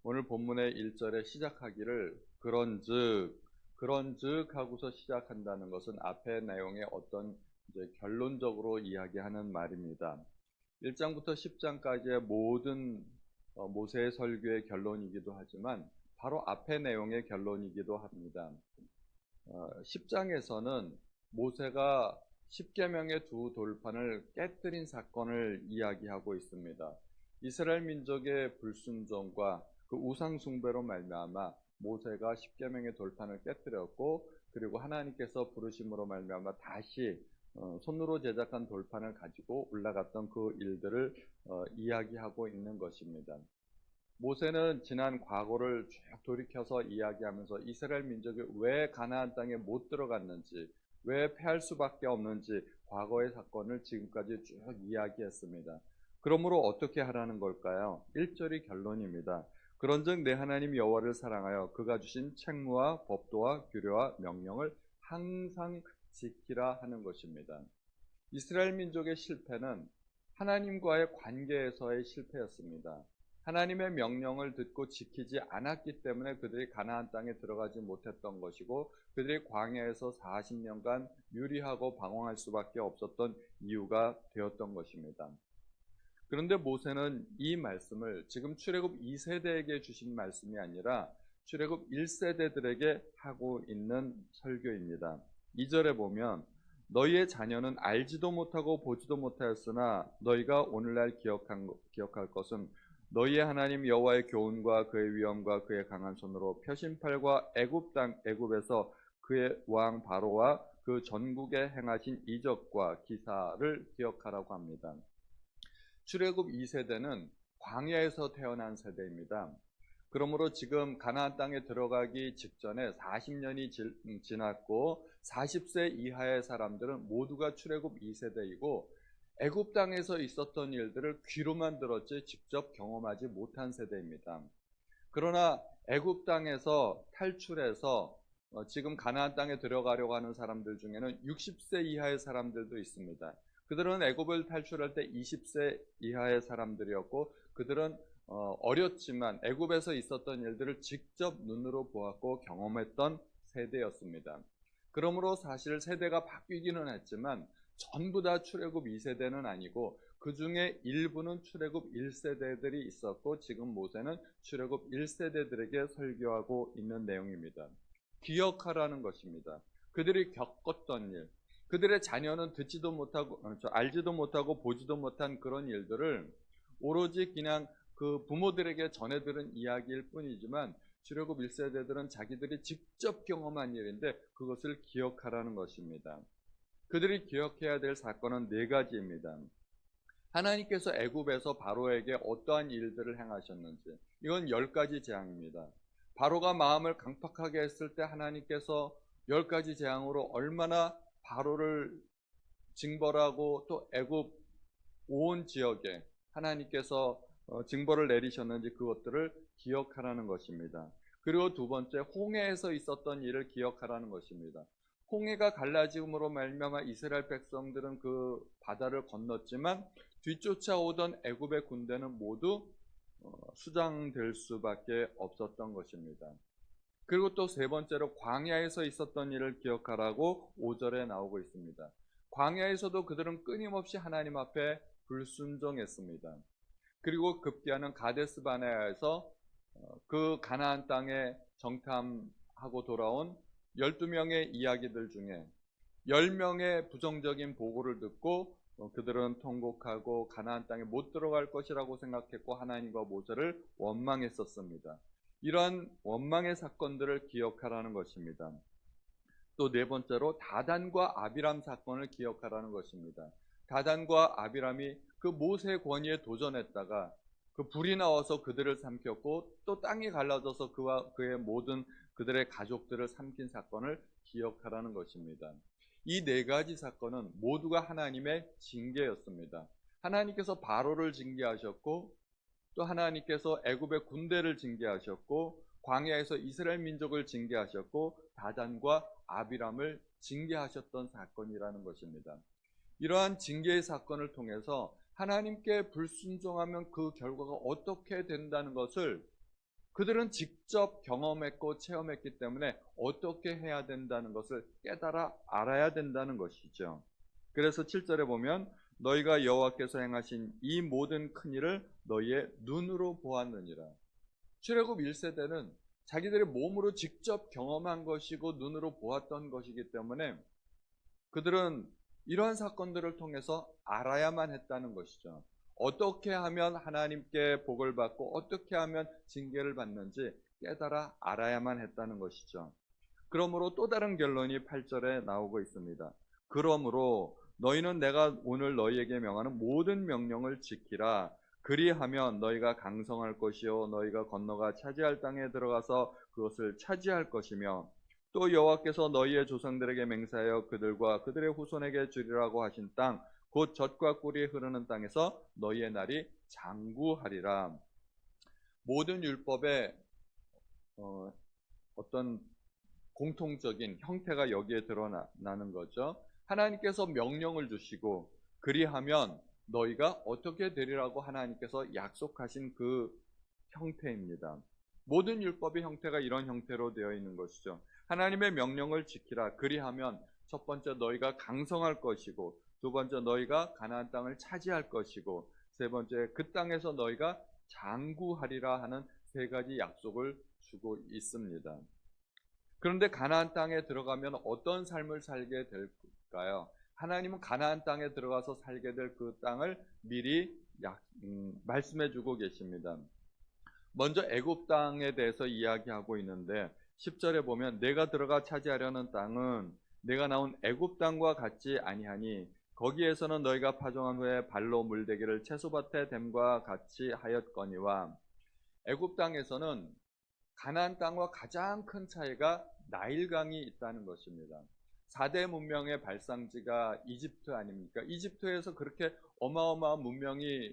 오늘 본문의 1절에 시작하기를 그런즉 하고서 시작한다는 것은 앞의 내용의 어떤 이제 결론적으로 이야기하는 말입니다. 1장부터 10장까지의 모든 모세의 설교의 결론이기도 하지만 바로 앞의 내용의 결론이기도 합니다. 10장에서는 모세가 십계명의 두 돌판을 깨뜨린 사건을 이야기하고 있습니다. 이스라엘 민족의 불순종과 그 우상 숭배로 말미암아 모세가 십계명의 돌판을 깨뜨렸고, 그리고 하나님께서 부르심으로 말미암아 다시 손으로 제작한 돌판을 가지고 올라갔던 그 일들을 이야기하고 있는 것입니다. 모세는 지난 과거를 쭉 돌이켜서 이야기하면서 이스라엘 민족이 왜 가나안 땅에 못 들어갔는지, 왜 패할 수밖에 없는지 과거의 사건을 지금까지 쭉 이야기했습니다. 그러므로 어떻게 하라는 걸까요? 1절이 결론입니다. 그런즉 내 하나님 여호와를 사랑하여 그가 주신 책무와 법도와 규례와 명령을 항상 지키라 하는 것입니다. 이스라엘 민족의 실패는 하나님과의 관계에서의 실패였습니다. 하나님의 명령을 듣고 지키지 않았기 때문에 그들이 가나안 땅에 들어가지 못했던 것이고, 그들이 광야에서 40년간 유리하고 방황할 수밖에 없었던 이유가 되었던 것입니다. 그런데 모세는 이 말씀을 지금 출애굽 2세대에게 주신 말씀이 아니라 출애굽 1세대들에게 하고 있는 설교입니다. 2절에 보면 너희의 자녀는 알지도 못하고 보지도 못하였으나 너희가 오늘날 기억할 것은 너희의 하나님 여호와의 교훈과 그의 위엄과 그의 강한 손으로 표심팔과 애굽에서 그의 왕 바로와 그 전국에 행하신 이적과 기사를 기억하라고 합니다. 출애굽 2세대는 광야에서 태어난 세대입니다. 그러므로 지금 가나안 땅에 들어가기 직전에 40년이 지났고 40세 이하의 사람들은 모두가 출애굽 2세대이고 애굽 땅에서 있었던 일들을 귀로만 들었지 직접 경험하지 못한 세대입니다. 그러나 애굽 땅에서 탈출해서 지금 가나안 땅에 들어가려고 하는 사람들 중에는 60세 이하의 사람들도 있습니다. 그들은 애굽을 탈출할 때 20세 이하의 사람들이었고, 그들은 어렸지만 애굽에서 있었던 일들을 직접 눈으로 보았고 경험했던 세대였습니다. 그러므로 사실 세대가 바뀌기는 했지만 전부 다 출애굽 2세대는 아니고 그 중에 일부는 출애굽 1세대들이 있었고, 지금 모세는 출애굽 1세대들에게 설교하고 있는 내용입니다. 기억하라는 것입니다. 그들이 겪었던 일, 그들의 자녀는 듣지도 못하고 알지도 못하고 보지도 못한 그런 일들을 오로지 그냥 그 부모들에게 전해 들은 이야기일 뿐이지만 출애굽 1세대들은 자기들이 직접 경험한 일인데 그것을 기억하라는 것입니다. 그들이 기억해야 될 사건은 4가지입니다. 하나님께서 애굽에서 바로에게 어떠한 일들을 행하셨는지, 이건 10가지 재앙입니다. 바로가 마음을 강팍하게 했을 때 하나님께서 10가지 재앙으로 얼마나 바로를 징벌하고 또 애굽 온 지역에 하나님께서 징벌을 내리셨는지 그것들을 기억하라는 것입니다. 그리고 두 번째, 홍해에서 있었던 일을 기억하라는 것입니다. 홍해가 갈라짐으로 말미암아 이스라엘 백성들은 그 바다를 건넜지만 뒤쫓아오던 애굽의 군대는 모두 수장될 수밖에 없었던 것입니다. 그리고 또 세 번째로 광야에서 있었던 일을 기억하라고 5절에 나오고 있습니다. 광야에서도 그들은 끊임없이 하나님 앞에 불순종했습니다. 그리고 급기야는 가데스 바네아에서 그 가나안 땅에 정탐하고 돌아온 12명의 이야기들 중에 10명의 부정적인 보고를 듣고 그들은 통곡하고 가나안 땅에 못 들어갈 것이라고 생각했고 하나님과 모세를 원망했었습니다. 이러한 원망의 사건들을 기억하라는 것입니다. 또 네 번째로 다단과 아비람 사건을 기억하라는 것입니다. 다단과 아비람이 그 모세의 권위에 도전했다가 그 불이 나와서 그들을 삼켰고 또 땅이 갈라져서 그와 그의 모든 그들의 가족들을 삼킨 사건을 기억하라는 것입니다. 이 4가지 사건은 모두가 하나님의 징계였습니다. 하나님께서 바로를 징계하셨고 또 하나님께서 애굽의 군대를 징계하셨고 광야에서 이스라엘 민족을 징계하셨고 다단과 아비람을 징계하셨던 사건이라는 것입니다. 이러한 징계의 사건을 통해서 하나님께 불순종하면 그 결과가 어떻게 된다는 것을 그들은 직접 경험했고 체험했기 때문에 어떻게 해야 된다는 것을 깨달아 알아야 된다는 것이죠. 그래서 7절에 보면 너희가 여호와께서 행하신 이 모든 큰 일을 너희의 눈으로 보았느니라. 출애굽 1세대는 자기들의 몸으로 직접 경험한 것이고 눈으로 보았던 것이기 때문에 그들은 이러한 사건들을 통해서 알아야만 했다는 것이죠. 어떻게 하면 하나님께 복을 받고 어떻게 하면 징계를 받는지 깨달아 알아야만 했다는 것이죠. 그러므로 또 다른 결론이 8절에 나오고 있습니다. 그러므로 너희는 내가 오늘 너희에게 명하는 모든 명령을 지키라. 그리하면 너희가 강성할 것이요 너희가 건너가 차지할 땅에 들어가서 그것을 차지할 것이며 또 여호와께서 너희의 조상들에게 맹세하여 그들과 그들의 후손에게 주리라고 하신 땅 곧 젖과 꿀이 흐르는 땅에서 너희의 날이 장구하리라. 모든 율법의 어떤 공통적인 형태가 여기에 드러나는 거죠. 하나님께서 명령을 주시고 그리하면 너희가 어떻게 되리라고 하나님께서 약속하신 그 형태입니다. 모든 율법의 형태가 이런 형태로 되어 있는 것이죠. 하나님의 명령을 지키라. 그리하면 첫 번째 너희가 강성할 것이고 두 번째 너희가 가나안 땅을 차지할 것이고 세 번째 그 땅에서 너희가 장구하리라 하는 세 가지 약속을 주고 있습니다. 그런데 가나안 땅에 들어가면 어떤 삶을 살게 될까요? 하나님은 가나안 땅에 들어가서 살게 될 그 땅을 미리 말씀해 주고 계십니다. 먼저 애굽 땅에 대해서 이야기하고 있는데 10절에 보면 내가 들어가 차지하려는 땅은 내가 나온 애굽 땅과 같지 아니하니 거기에서는 너희가 파종한 후에 발로 물대기를 채소밭에 댐과 같이 하였거니와. 애굽 땅에서는 가나안 땅과 가장 큰 차이가 나일강이 있다는 것입니다. 4대 문명의 발상지가 이집트 아닙니까? 이집트에서 그렇게 어마어마한 문명이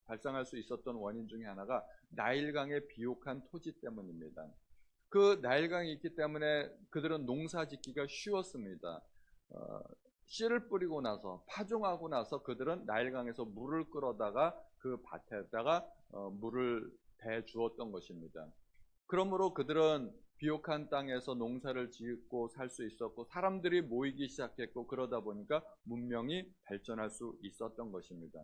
발상할 수 있었던 원인 중에 하나가 나일강의 비옥한 토지 때문입니다. 그 나일강이 있기 때문에 그들은 농사 짓기가 쉬웠습니다. 씨를 뿌리고 나서 파종하고 나서 그들은 나일강에서 물을 끌어다가 그 밭에다가 물을 대 주었던 것입니다. 그러므로 그들은 비옥한 땅에서 농사를 짓고 살 수 있었고 사람들이 모이기 시작했고 그러다 보니까 문명이 발전할 수 있었던 것입니다.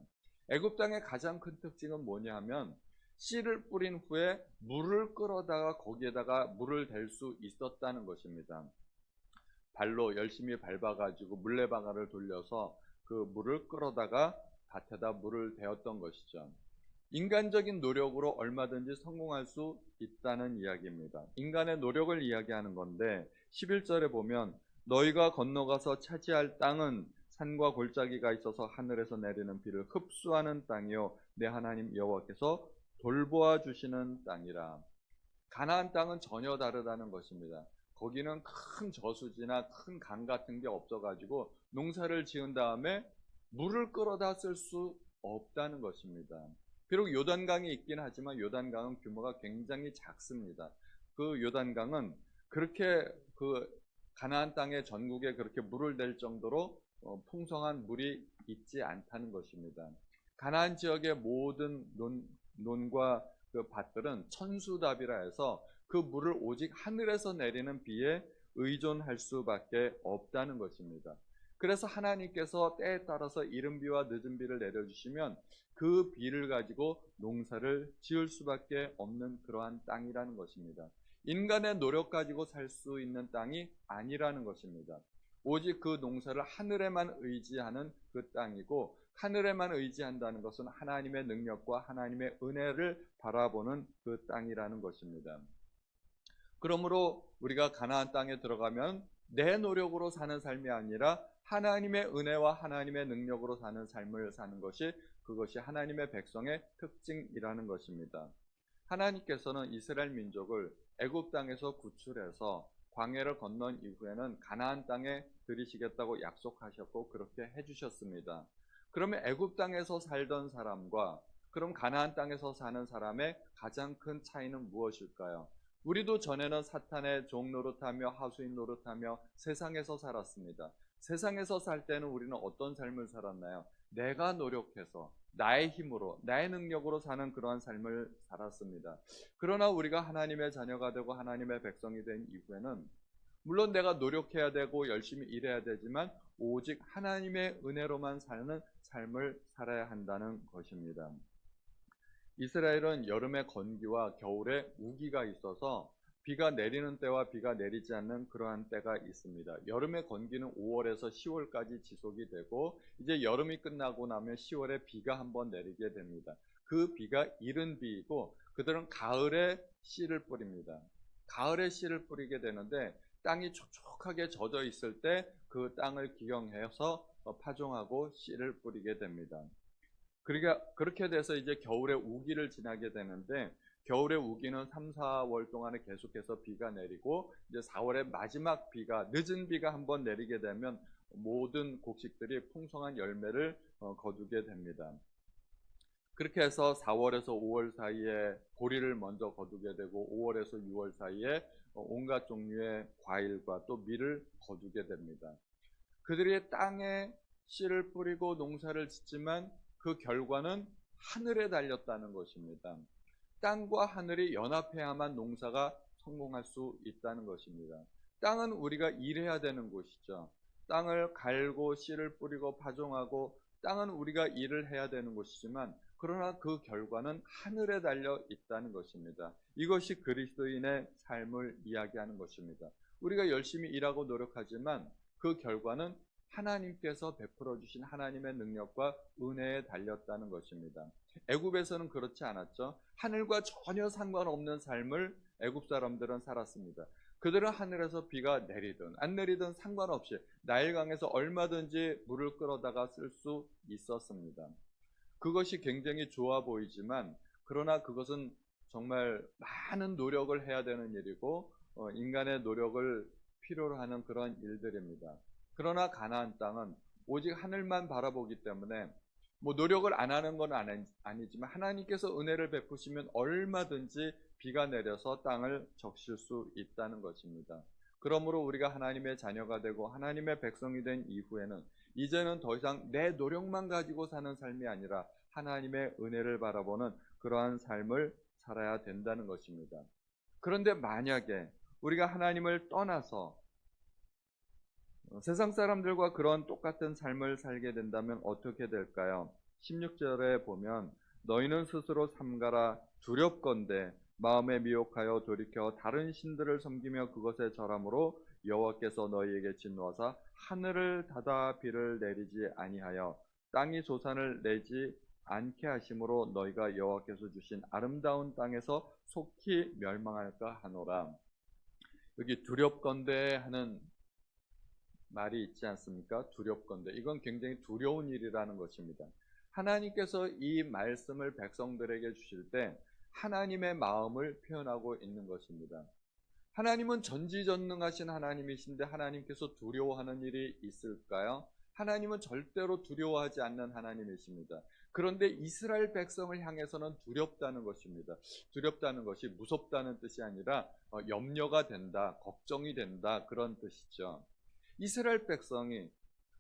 애굽 땅의 가장 큰 특징은 뭐냐 하면 씨를 뿌린 후에 물을 끌어다가 거기에다가 물을 댈 수 있었다는 것입니다. 발로 열심히 밟아가지고 물레방아를 돌려서 그 물을 끌어다가 밭에다 물을 대었던 것이죠. 인간적인 노력으로 얼마든지 성공할 수 있다는 이야기입니다. 인간의 노력을 이야기하는 건데 11절에 보면 너희가 건너가서 차지할 땅은 산과 골짜기가 있어서 하늘에서 내리는 비를 흡수하는 땅이요 내 하나님 여호와께서 돌보아 주시는 땅이라. 가나안 땅은 전혀 다르다는 것입니다. 거기는 큰 저수지나 큰 강 같은 게 없어가지고 농사를 지은 다음에 물을 끌어다 쓸 수 없다는 것입니다. 비록 요단강이 있긴 하지만 요단강은 규모가 굉장히 작습니다. 그 요단강은 그렇게 그 가나안 땅의 전국에 그렇게 물을 댈 정도로 풍성한 물이 있지 않다는 것입니다. 가나안 지역의 모든 논과 그 밭들은 천수답이라 해서 그 물을 오직 하늘에서 내리는 비에 의존할 수밖에 없다는 것입니다. 그래서 하나님께서 때에 따라서 이른 비와 늦은 비를 내려주시면 그 비를 가지고 농사를 지을 수밖에 없는 그러한 땅이라는 것입니다. 인간의 노력 가지고 살 수 있는 땅이 아니라는 것입니다. 오직 그 농사를 하늘에만 의지하는 그 땅이고 하늘에만 의지한다는 것은 하나님의 능력과 하나님의 은혜를 바라보는 그 땅이라는 것입니다. 그러므로 우리가 가나안 땅에 들어가면 내 노력으로 사는 삶이 아니라 하나님의 은혜와 하나님의 능력으로 사는 삶을 사는 것이 그것이 하나님의 백성의 특징이라는 것입니다. 하나님께서는 이스라엘 민족을 애굽 땅에서 구출해서 광야를 건넌 이후에는 가나안 땅에 들이시겠다고 약속하셨고 그렇게 해주셨습니다. 그러면 애굽 땅에서 살던 사람과 그럼 가나안 땅에서 사는 사람의 가장 큰 차이는 무엇일까요? 우리도 전에는 사탄의 종 노릇하며 하수인 노릇하며 세상에서 살았습니다. 세상에서 살 때는 우리는 어떤 삶을 살았나요? 내가 노력해서 나의 힘으로, 나의 능력으로 사는 그러한 삶을 살았습니다. 그러나 우리가 하나님의 자녀가 되고 하나님의 백성이 된 이후에는 물론 내가 노력해야 되고 열심히 일해야 되지만 오직 하나님의 은혜로만 사는 삶을 살아야 한다는 것입니다. 이스라엘은 여름에 건기와 겨울에 우기가 있어서 비가 내리는 때와 비가 내리지 않는 그러한 때가 있습니다. 여름의 건기는 5월에서 10월까지 지속이 되고 이제 여름이 끝나고 나면 10월에 비가 한번 내리게 됩니다. 그 비가 이른 비이고 그들은 가을에 씨를 뿌립니다. 가을에 씨를 뿌리게 되는데 땅이 촉촉하게 젖어 있을 때 그 땅을 기경해서 파종하고 씨를 뿌리게 됩니다. 그러니까 그렇게 돼서 이제 겨울에 우기를 지나게 되는데 겨울에 우기는 3, 4월 동안에 계속해서 비가 내리고 이제 4월에 마지막 비가 늦은 비가 한번 내리게 되면 모든 곡식들이 풍성한 열매를 거두게 됩니다. 그렇게 해서 4월에서 5월 사이에 보리를 먼저 거두게 되고 5월에서 6월 사이에 온갖 종류의 과일과 또 밀을 거두게 됩니다. 그들이 땅에 씨를 뿌리고 농사를 짓지만 그 결과는 하늘에 달렸다는 것입니다. 땅과 하늘이 연합해야만 농사가 성공할 수 있다는 것입니다. 땅은 우리가 일해야 되는 곳이죠. 땅을 갈고 씨를 뿌리고 파종하고 땅은 우리가 일을 해야 되는 곳이지만 그러나 그 결과는 하늘에 달려 있다는 것입니다. 이것이 그리스도인의 삶을 이야기하는 것입니다. 우리가 열심히 일하고 노력하지만 그 결과는 하나님께서 베풀어 주신 하나님의 능력과 은혜에 달렸다는 것입니다. 애굽에서는 그렇지 않았죠. 하늘과 전혀 상관없는 삶을 애굽 사람들은 살았습니다. 그들은 하늘에서 비가 내리든 안 내리든 상관없이 나일강에서 얼마든지 물을 끌어다가 쓸 수 있었습니다. 그것이 굉장히 좋아 보이지만 그러나 그것은 정말 많은 노력을 해야 되는 일이고 인간의 노력을 필요로 하는 그런 일들입니다. 그러나 가나안 땅은 오직 하늘만 바라보기 때문에 뭐 노력을 안 하는 건 아니지만 하나님께서 은혜를 베푸시면 얼마든지 비가 내려서 땅을 적실 수 있다는 것입니다. 그러므로 우리가 하나님의 자녀가 되고 하나님의 백성이 된 이후에는 이제는 더 이상 내 노력만 가지고 사는 삶이 아니라 하나님의 은혜를 바라보는 그러한 삶을 살아야 된다는 것입니다. 그런데 만약에 우리가 하나님을 떠나서 세상 사람들과 그런 똑같은 삶을 살게 된다면 어떻게 될까요? 16절에 보면 너희는 스스로 삼가라 두렵건대 마음에 미혹하여 돌이켜 다른 신들을 섬기며 그것에 절함으로 여호와께서 너희에게 진노하사 하늘을 닫아 비를 내리지 아니하여 땅이 소산을 내지 않게 하심으로 너희가 여호와께서 주신 아름다운 땅에서 속히 멸망할까 하노라. 여기 두렵건대 하는 말이 있지 않습니까? 두렵건대. 이건 굉장히 두려운 일이라는 것입니다. 하나님께서 이 말씀을 백성들에게 주실 때 하나님의 마음을 표현하고 있는 것입니다. 하나님은 전지전능하신 하나님이신데 하나님께서 두려워하는 일이 있을까요? 하나님은 절대로 두려워하지 않는 하나님이십니다. 그런데 이스라엘 백성을 향해서는 두렵다는 것입니다. 두렵다는 것이 무섭다는 뜻이 아니라 염려가 된다, 걱정이 된다 그런 뜻이죠. 이스라엘 백성이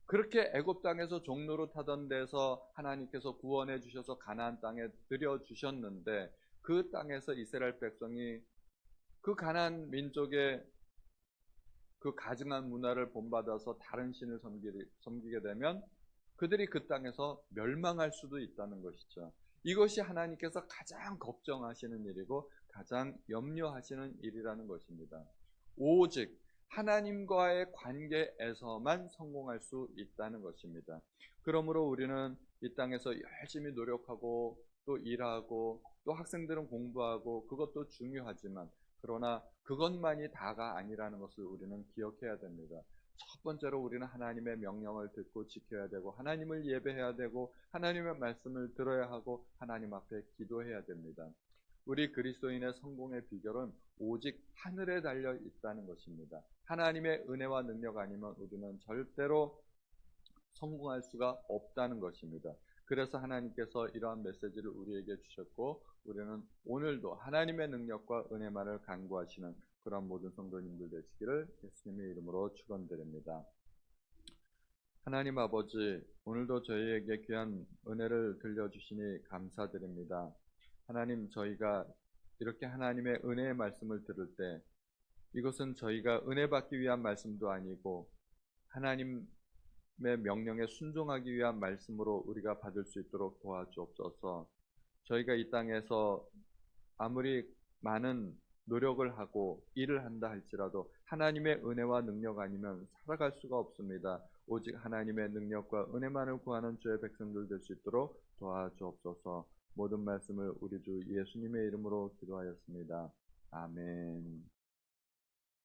그렇게 애굽 땅에서 종로로 타던 데서 하나님께서 구원해 주셔서 가나안 땅에 들여 주셨는데 그 땅에서 이스라엘 백성이 그 가나안 민족의 그 가증한 문화를 본받아서 다른 신을 섬기게 되면 그들이 그 땅에서 멸망할 수도 있다는 것이죠. 이것이 하나님께서 가장 걱정하시는 일이고 가장 염려하시는 일이라는 것입니다. 오직 하나님과의 관계에서만 성공할 수 있다는 것입니다. 그러므로 우리는 이 땅에서 열심히 노력하고 또 일하고 또 학생들은 공부하고 그것도 중요하지만 그러나 그것만이 다가 아니라는 것을 우리는 기억해야 됩니다. 첫 번째로 우리는 하나님의 명령을 듣고 지켜야 되고 하나님을 예배해야 되고 하나님의 말씀을 들어야 하고 하나님 앞에 기도해야 됩니다. 우리 그리스도인의 성공의 비결은 오직 하늘에 달려 있다는 것입니다. 하나님의 은혜와 능력 아니면 우리는 절대로 성공할 수가 없다는 것입니다. 그래서 하나님께서 이러한 메시지를 우리에게 주셨고 우리는 오늘도 하나님의 능력과 은혜만을 간구하시는 그런 모든 성도님들 되시기를 예수님의 이름으로 축원드립니다. 하나님 아버지, 오늘도 저희에게 귀한 은혜를 들려주시니 감사드립니다. 하나님, 저희가 이렇게 하나님의 은혜의 말씀을 들을 때 이것은 저희가 은혜 받기 위한 말씀도 아니고 하나님의 명령에 순종하기 위한 말씀으로 우리가 받을 수 있도록 도와주옵소서. 저희가 이 땅에서 아무리 많은 노력을 하고 일을 한다 할지라도 하나님의 은혜와 능력 아니면 살아갈 수가 없습니다. 오직 하나님의 능력과 은혜만을 구하는 주의 백성들 될 수 있도록 도와주옵소서. 모든 말씀을 우리 주 예수님의 이름으로 기도하였습니다. 아멘.